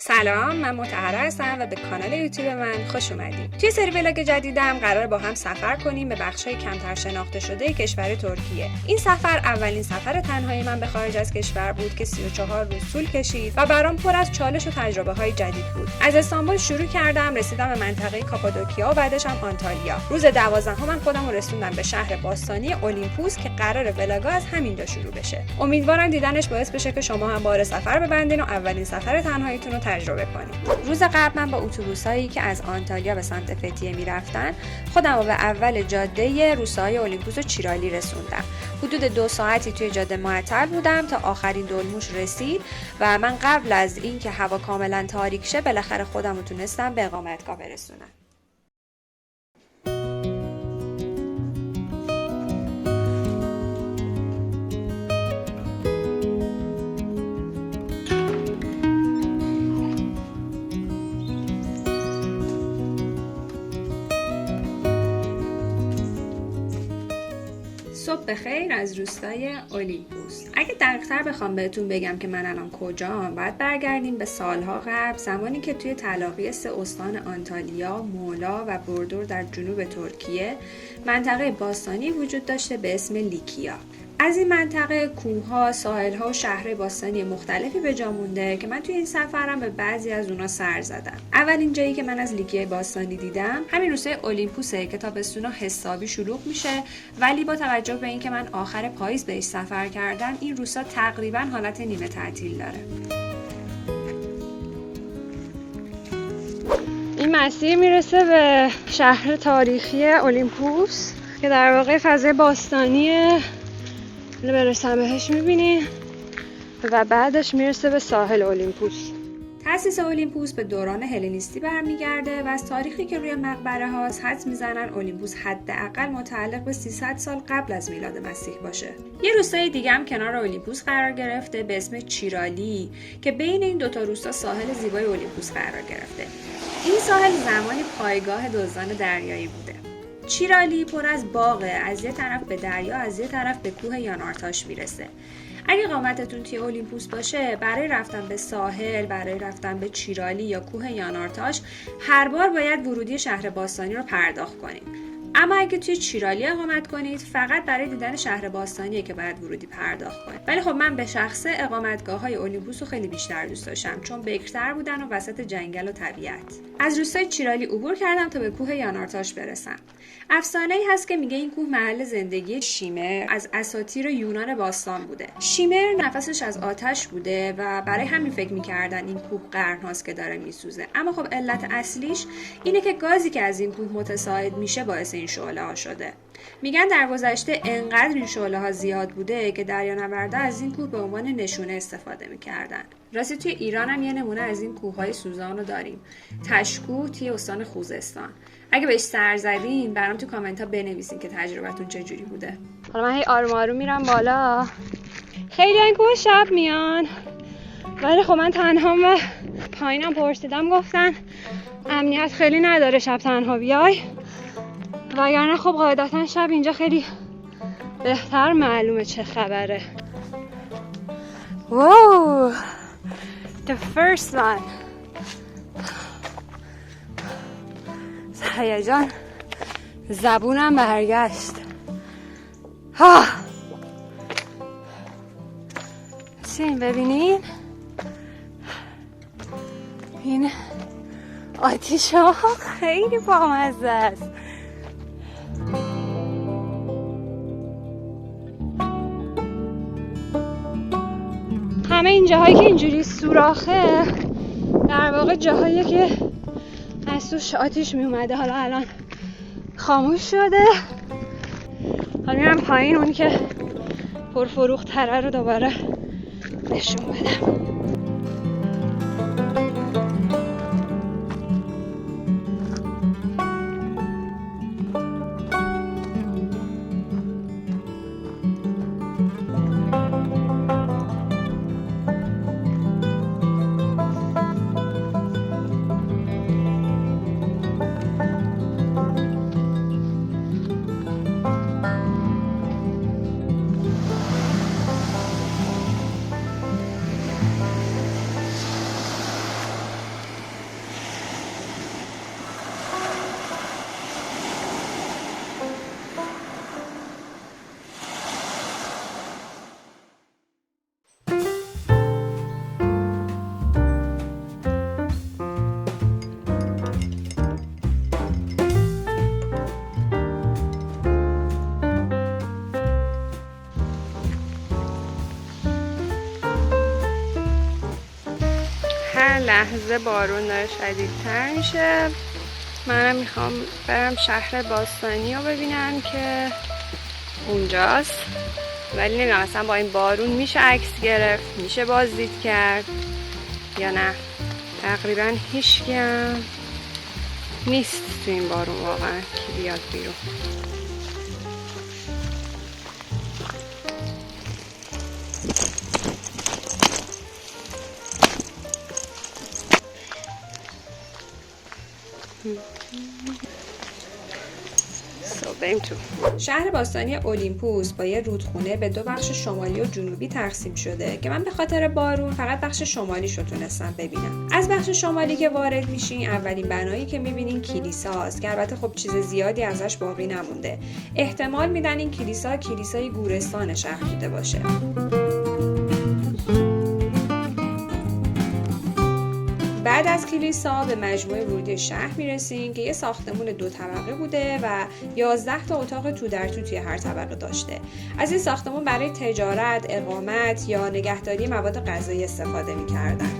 سلام، من مطهره هستم و به کانال یوتیوب من خوش اومدید. توی سری ولاگ جدیدم قراره با هم سفر کنیم به بخشای کمتر شناخته شده کشور ترکیه. این سفر اولین سفر تنهایی من به خارج از کشور بود که 34 روز طول کشید و برام پر از چالش و تجربه‌های جدید بود. از استانبول شروع کردم، رسیدم به منطقه کاپادوکیا و بعدش هم آنتالیا. روز 12 من خودم رو رسوندم به شهر باستانی اولیمپوس که قراره ولاگا از همینجا شروع بشه. امیدوارم دیدنش باعث بشه که شما هم بار سفر ببندین و اولین سفر تنهاییتون رو تجربه کنید. روز قبل من با اتوبوسایی که از آنتالیا به سمت فتیه میرفتن خودم رو به اول جاده روستاهای اولیمپوس و چیرالی رسوندم. حدود 2 ساعتی توی جاده معطل بودم تا آخرین دلموش رسید و من قبل از اینکه هوا کاملا تاریک شه بالاخره خودم رو تونستم به اقامتگاه برسونم. صبح بخیر از روستای اولیمپوس. اگه دقیق‌تر بخوام بهتون بگم که من الان کجام، باید برگردیم به سالها قبل، زمانی که توی تلاقی 3 استان آنتالیا، مولا و بردور در جنوب ترکیه منطقه باستانی وجود داشته به اسم لیکیا. از این منطقه کوه‌ها، ساحل‌ها و شهرهای باستانی مختلفی به جا مونده که من توی این سفرم به بعضی از اونها سر زدم. اولین جایی که من از لیکیای باستانی دیدم همین روستای اولیمپوسه که تابستونا حسابی شلوغ میشه، ولی با توجه به اینکه من آخر پاییز بهش سفر کردم این روستا تقریبا حالت نیمه تعطیل داره. این مسیر میرسه به شهر تاریخی اولیمپوس که در واقع فضای باستانیه. برسم بهش میبینی و بعدش میرسه به ساحل اولیمپوس. تأسیس اولیمپوس به دوران هلنیستی برمیگرده و از تاریخی که روی مقبره هاست حدس میزنن اولیمپوس حداقل متعلق به 300 سال قبل از میلاد مسیح باشه. یه روستای دیگه هم کنار اولیمپوس قرار گرفته به اسم چیرالی که بین این دوتا روستا ساحل زیبای اولیمپوس قرار گرفته. این ساحل زمانی پایگاه دزدان دریایی بوده. چیرالی پر از باغه، از یه طرف به دریا، از یه طرف به کوه یانارتاش میرسه. اگه اقامتتون توی اولیمپوس باشه، برای رفتن به ساحل، برای رفتن به چیرالی یا کوه یانارتاش هر بار باید ورودی شهر باستانی رو پرداخت کنید. اما اگه توی چیرالی اقامت کنید فقط برای دیدن شهر باستانیه که باید ورودی پرداخت کنید. ولی خب من به شخصه اقامتگاه‌های اولیمپوس رو خیلی بیشتر دوست داشتم چون بکرتر بودن و وسط جنگل و طبیعت. از روستای چیرالی عبور کردم تا به کوه یانارتاش برسم. افسانه‌ای هست که میگه این کوه محل زندگی شیمر از اساطیر یونان باستان بوده. شیمر نفسش از آتش بوده و برای همین فکر می‌کردن این کوه قرن‌هاست که داره میسوزه. اما خب علت اصلیش اینه که گازی که از این کوه متصاعد میشه باعث این شعله‌ها شده. میگن در گذشته انقدر این شعله‌ها زیاد بوده که دریانوردا از این کوه به عنوان نشونه استفاده می‌کردن. راستی توی ایران هم یه نمونه از این کوه‌های سوزان رو داریم. تشکوه توی استان خوزستان. اگه بهش سر زدین برام تو کامنت ها بنویسین که تجربتون چجوری بوده. حالا من هی آروم آروم میرم بالا. خیلی این کوه شب میان، ولی خب من تنهام و پایینم پرسیدم گفتن امنیت خیلی نداره شب تنها بیای، وگرنه خب قاعدتا شب اینجا خیلی بهتر معلومه چه خبره. Whoa! The first one. هیجان زبونم برگشت. چین ببینین این آتیش ها خیلی بامزه است. همه این جاهایی که اینجوری سوراخه در واقع جاهایی که از توش آتیش می اومده. حالا الان خاموش شده. حالا میرم پایین اونی که پرفروخت تره رو دوباره نشون بدم. هر لحظه بارون داره شدیدتر میشه. منم میخوام برم شهر باستانی رو ببینم که اونجاست، ولی نمیدونم اصلا با این بارون میشه عکس گرفت، میشه بازدید کرد یا نه. تقریبا هیچکی هم نیست تو این بارون واقعا که بیاد بیرون. بریم تو. شهر باستانی اولیمپوس با یه رودخونه به دو بخش شمالی و جنوبی تقسیم شده که من به خاطر بارون فقط بخش شمالیشو تونستم ببینم. از بخش شمالی که وارد میشین اولین بنایی که میبینین کلیساست که البته خب چیز زیادی ازش باقی نمونده. احتمال میدن این کلیسای گورستان شهر بوده باشه. بعد از کلیسا به مجموعه ورودی شهر میرسیم که یه ساختمون 2 طبقه بوده و 11 تا اتاق تو در تو توی هر طبقه داشته. از این ساختمون برای تجارت، اقامت یا نگهداری مواد غذایی استفاده میکردن.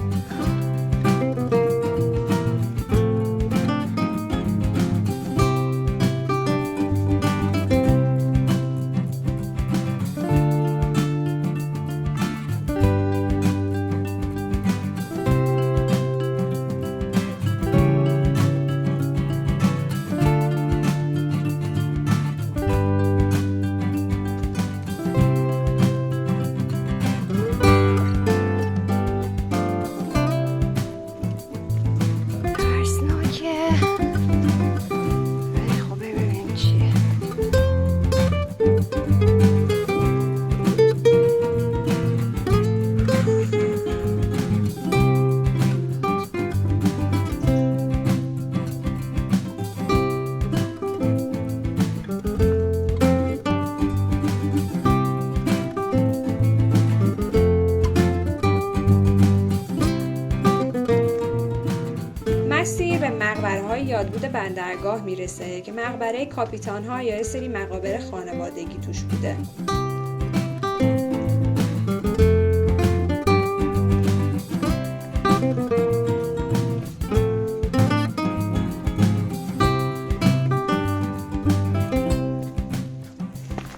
مسیر به مقبره‌های یادبود بندرگاه میرسه که مقبره کاپیتان‌ها یا یه سری مقابر خانوادگی توش بوده.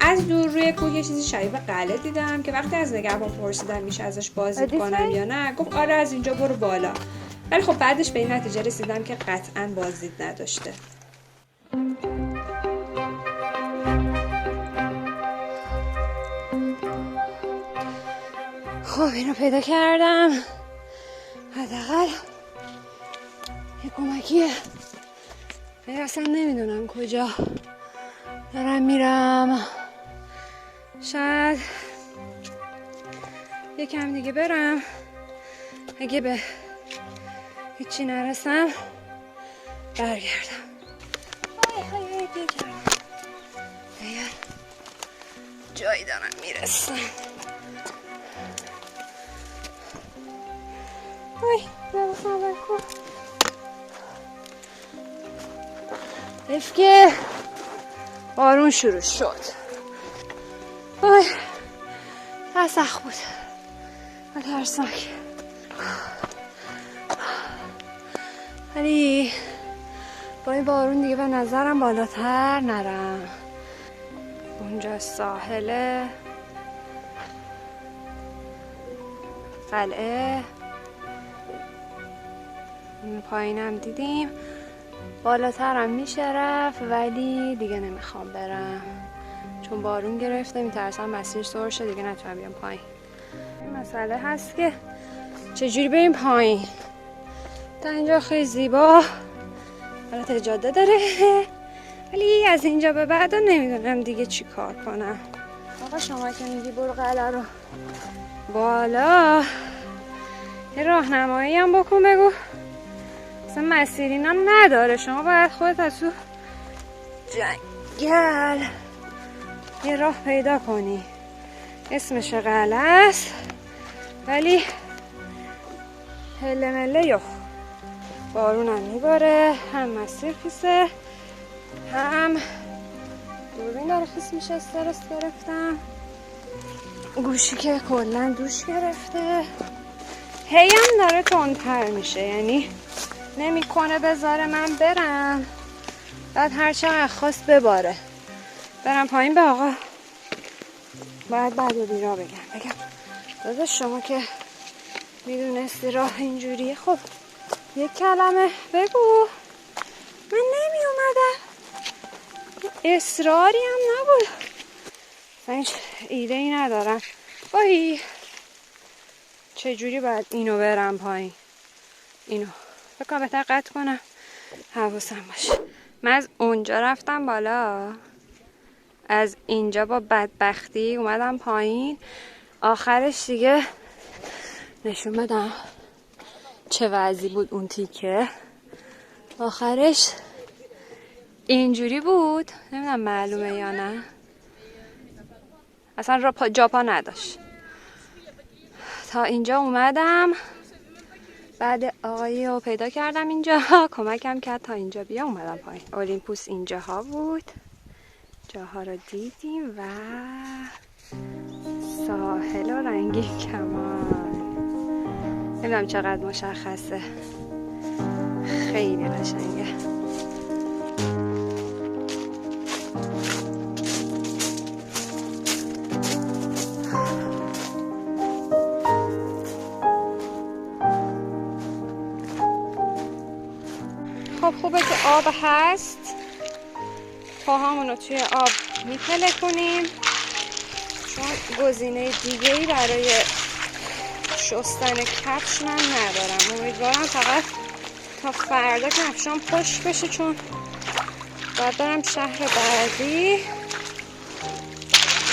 از دور روی کوه یه چیزی شبیه به قلعه دیدم که وقتی از نگهبان پرسیدم میشه ازش بازدید کنم یا نه، گفت آره از اینجا برو بالا. ولی خب بعدش به این نتیجه رسیدم که قطعاً بازدید نداشته. خب اینو پیدا کردم، حداقل یه کمکیه. من اصلا نمیدونم کجا دارم میرم. شاید یکم دیگه برم، اگه به هیچی نرسم برگردم. دیگه جایی دارم میرسم. که بارون شروع شد. سخت بود و ترسناک، ولی با این بارون دیگه به نظرم بالاتر نرم. اونجا ساحل قلعه، این پایینم دیدیم، بالاترم میشه رفت ولی دیگه نمیخوام برم چون بارون گرفته، میترسم مسیر سر شه دیگه نتونم بیام پایین. این مسئله هست که چجوری بریم پایین. تا اینجا خیلی زیبا، البته جاده داره ولی از اینجا به بعد نمیدونم دیگه چی کار کنم. آقا شما که میگی برو قلعه رو بالا، یه راهنمایی هم بکن، بگو اصلا مسیر اینا نداره، شما باید خودت از تو جنگل یه راه پیدا کنی. اسمش قلعه است ولی هله مله یخ، بارون هم میباره، هم مسیر خیسه هم دوربین داره خیس میشه. استرس گرفتم، گوشی که کلا دوش گرفته، هی هم داره تندتر میشه، یعنی نمیکنه بذاره من برم، بعد هر چقدر خواست بباره. برم پایین به آقا باید بعد و بیرا بگم داداش شما که میدونستی راه اینجوریه، خب یک کلمه بگو. من نمی اومدم، اصراری هم نبود، من هیچ ایده ای ندارم. وای چجوری باید اینو برم پایین؟ اینو بکنم بهتر قطع کنم، حواسم باشه. من از اونجا رفتم بالا، از اینجا با بدبختی اومدم پایین، آخرش دیگه نشون بدم چه وضعی بود اون تیکه. آخرش اینجوری بود، نمیدونم معلومه یا نه، اصلا جا پا نداشت. تا اینجا اومدم، بعد آقایی رو پیدا کردم اینجا کمکم کرد تا اینجا بیا، اومدم پایین. اولیمپوس اینجاها بود، جاها رو دیدیم و ساحل و رنگین کمان. نمیدونم چقدر مشخصه، خیلی قشنگه. خب خوبه که آب هست، پاهامونو توی آب میپله کنیم چون گزینه دیگه‌ای برای شستن کفش من ندارم. امیدوارم فقط تا فردا کفشام خشک بشه چون باید برم شهر بعدی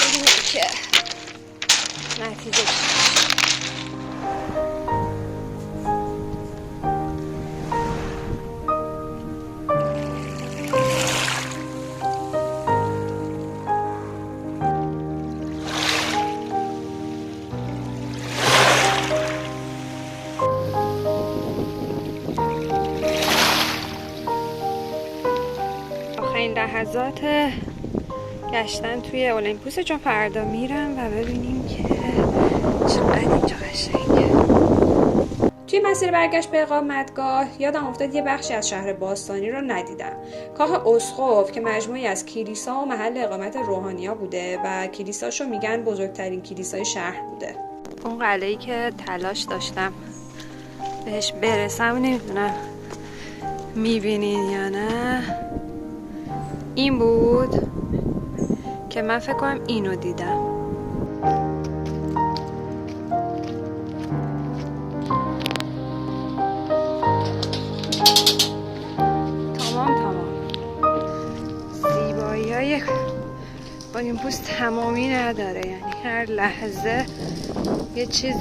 ببینیم که نتیجه چیه. این لحظات گشتن توی اولیمپوس چون فردا میرم و ببینیم که چقدر اینجا قشنگه. توی مسیر برگشت به اقامتگاه یادم افتاد یه بخشی از شهر باستانی رو ندیدم. کاخ اسقف که مجموعی از کلیسا و محل اقامت روحانی‌ها بوده و کلیساشو میگن بزرگترین کلیسای شهر بوده. اون قلعه‌ای که تلاش داشتم بهش برسم نمیدونم میبینین یا نه، این بود که من فکر کنم اینو دیدم. تمام زیبایی های اولیمپوس تمامی نداره، یعنی هر لحظه یه چیز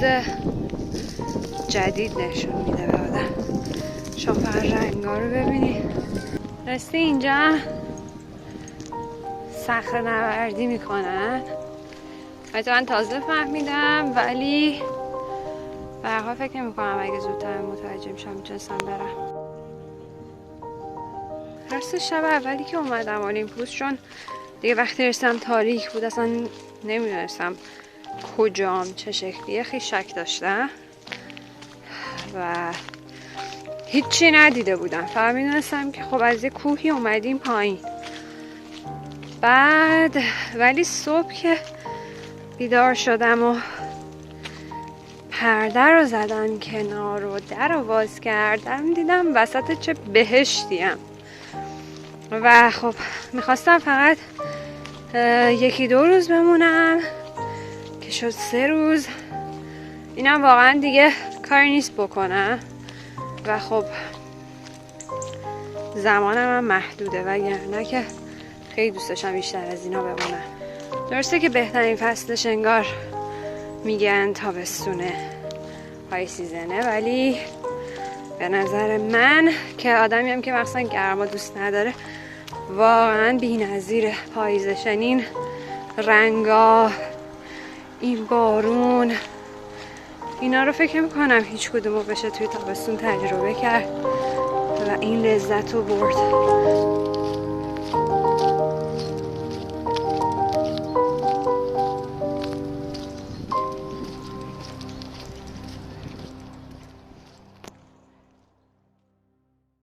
جدید نشون میده به آدم. شما فقط رنگا رو ببینید. راستی اینجا صخره نوردی میکنن، من تازه فهمیدم ولی برها فکر نمی کنم اگه زودتر متوجه میشم میتونستم برم. راست شب اولی که اومدم اولیمپوس چون دیگه وقتی رسیدم تاریک بود، اصلا نمیدونستم کجام چه شکلیه، خیلی شک داشتم و هیچی ندیده بودم، فقط میدونستم که خب از یه کوهی اومدیم پایین. بعد ولی صبح که بیدار شدم و پرده رو زدم کنار و در رو باز کردم دیدم وسط چه بهشتیم و خب میخواستم فقط 1-2 روز بمونم که شد 3 روز. اینم واقعا دیگه کاری نیست بکنم و خب زمانم هم محدوده وگرنه که خیلی دوست داشتم بیشتر از اینا بمونم. درسته که بهترین فصلش انگار میگن تابستونه، های سیزنه، ولی به نظر من که آدمیم که مثلا گرما دوست نداره واقعا بی‌نظیره پاییزش. این رنگا، این بارون، اینا رو فکر میکنم هیچ کدومو بشه توی تابستون تجربه کرد و این لذت رو برد.